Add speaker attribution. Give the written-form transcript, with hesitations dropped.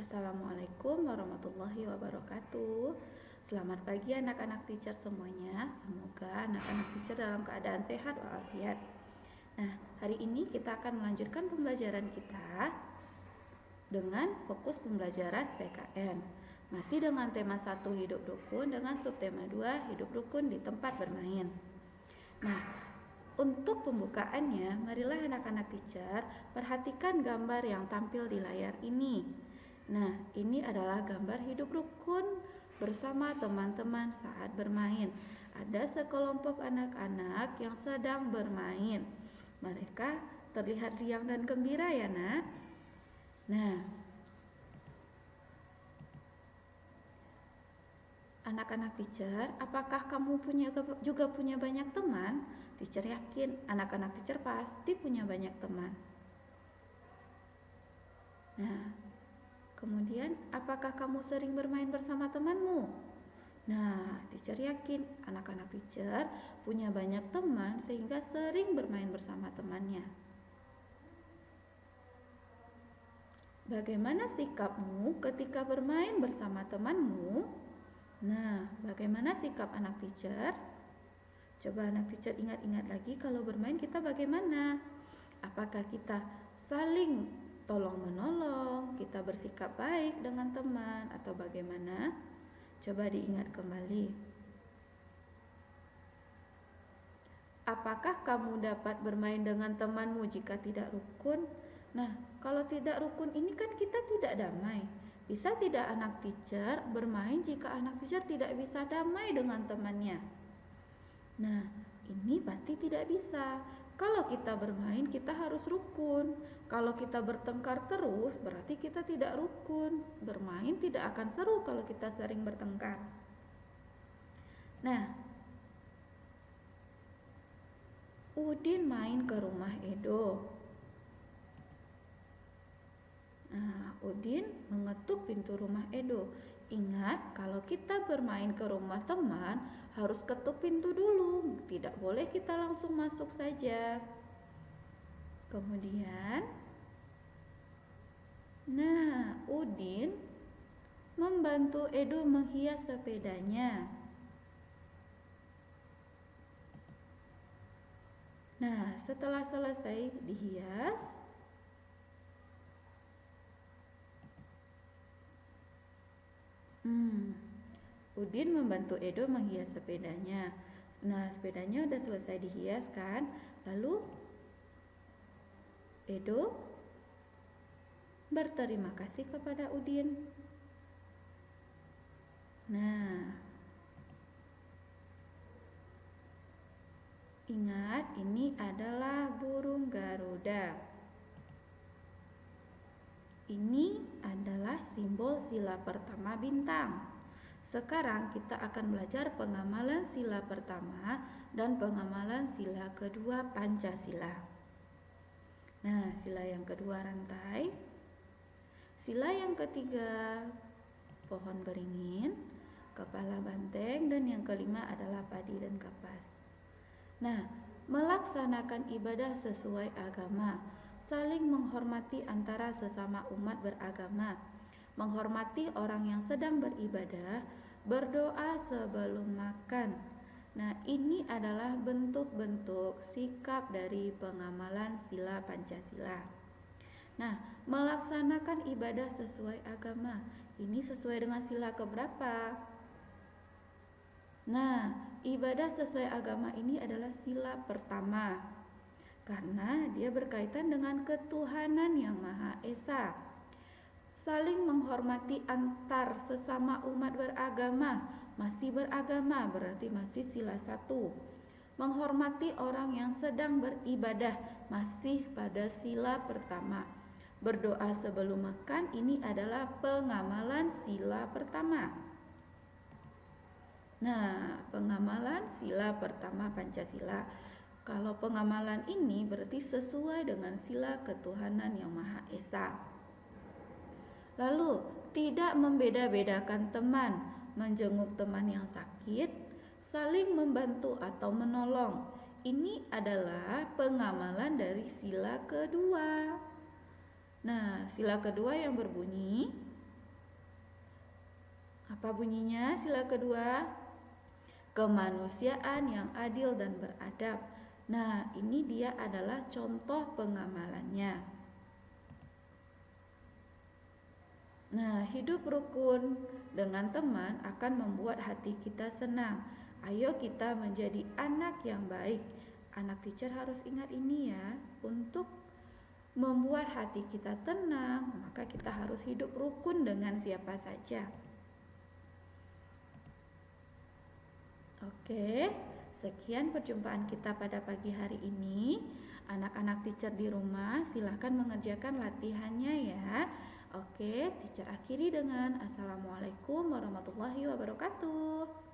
Speaker 1: Assalamualaikum warahmatullahi wabarakatuh. Selamat pagi anak-anak teacher semuanya. Semoga anak-anak teacher dalam keadaan sehat walafiat. Nah, hari ini kita akan melanjutkan pembelajaran kita dengan fokus pembelajaran PKN. Masih dengan tema 1 hidup rukun dengan subtema 2 hidup rukun di tempat bermain. Nah, untuk pembukaannya, marilah anak-anak teacher perhatikan gambar yang tampil di layar ini. Nah, ini adalah gambar hidup rukun bersama teman-teman saat bermain. Ada sekelompok anak-anak yang sedang bermain. Mereka terlihat riang dan gembira ya, Nak. Nah, anak-anak teacher, apakah kamu juga punya banyak teman? Teacher yakin anak-anak teacher pasti punya banyak teman. Nah, kemudian, apakah kamu sering bermain bersama temanmu? Nah, teacher yakin anak-anak teacher punya banyak teman sehingga sering bermain bersama temannya. Bagaimana sikapmu ketika bermain bersama temanmu? Nah, bagaimana sikap anak teacher? Coba anak teacher ingat-ingat lagi kalau bermain kita bagaimana? Apakah kita saling tolong-menolong, kita bersikap baik dengan teman, atau bagaimana? Coba diingat kembali. Apakah kamu dapat bermain dengan temanmu jika tidak rukun? Nah, kalau tidak rukun ini kan kita tidak damai. Bisa tidak anak teacher bermain jika anak teacher tidak bisa damai dengan temannya? Nah, ini pasti tidak bisa. Kalau kita bermain, kita harus rukun. Kalau kita bertengkar terus, berarti kita tidak rukun. Bermain tidak akan seru kalau kita sering bertengkar. Nah, Udin main ke rumah Edo. Nah, Udin mengetuk pintu rumah Edo. Ingat, kalau kita bermain ke rumah teman, harus ketuk pintu dulu. Tidak boleh kita langsung masuk saja. Kemudian, Udin membantu Edo menghias sepedanya. Nah, setelah selesai dihias, Udin membantu Edo menghias sepedanya. Nah, sepedanya udah selesai dihias kan? Lalu Edo berterima kasih kepada Udin. Nah, ingat ini adalah burung Garuda. Ini adalah simbol sila pertama bintang. Sekarang kita akan belajar pengamalan sila pertama dan pengamalan sila kedua Pancasila. Nah, sila yang kedua rantai, sila yang ketiga pohon beringin, kepala banteng, dan yang kelima adalah padi dan kapas. Nah, melaksanakan ibadah sesuai agama, saling menghormati antara sesama umat beragama, menghormati orang yang sedang beribadah, berdoa sebelum makan. Nah, ini adalah bentuk-bentuk sikap dari pengamalan sila Pancasila. Nah, melaksanakan ibadah sesuai agama, ini sesuai dengan sila keberapa? Nah, ibadah sesuai agama ini adalah sila pertama, karena dia berkaitan dengan ketuhanan yang Maha Esa. Saling menghormati antar sesama umat beragama, masih beragama berarti masih sila 1. Menghormati orang yang sedang beribadah, masih pada sila pertama. Berdoa sebelum makan, ini adalah pengamalan sila pertama. Nah, pengamalan sila pertama Pancasila. Kalau pengamalan ini berarti sesuai dengan sila ketuhanan yang Maha Esa. Lalu, tidak membeda-bedakan teman, menjenguk teman yang sakit, saling membantu atau menolong. Ini adalah pengamalan dari sila kedua. Nah, sila kedua yang berbunyi, Apa bunyinya sila kedua? Kemanusiaan yang adil dan beradab. Nah, ini dia adalah contoh pengamalannya. Nah, hidup rukun dengan teman akan membuat hati kita senang. Ayo kita menjadi anak yang baik. Anak teacher harus ingat ini ya. Untuk membuat hati kita tenang, maka kita harus hidup rukun dengan siapa saja. Oke, sekian perjumpaan kita pada pagi hari ini. Anak-anak teacher di rumah silahkan mengerjakan latihannya ya. Oke, teacher akhiri dengan Assalamualaikum warahmatullahi wabarakatuh.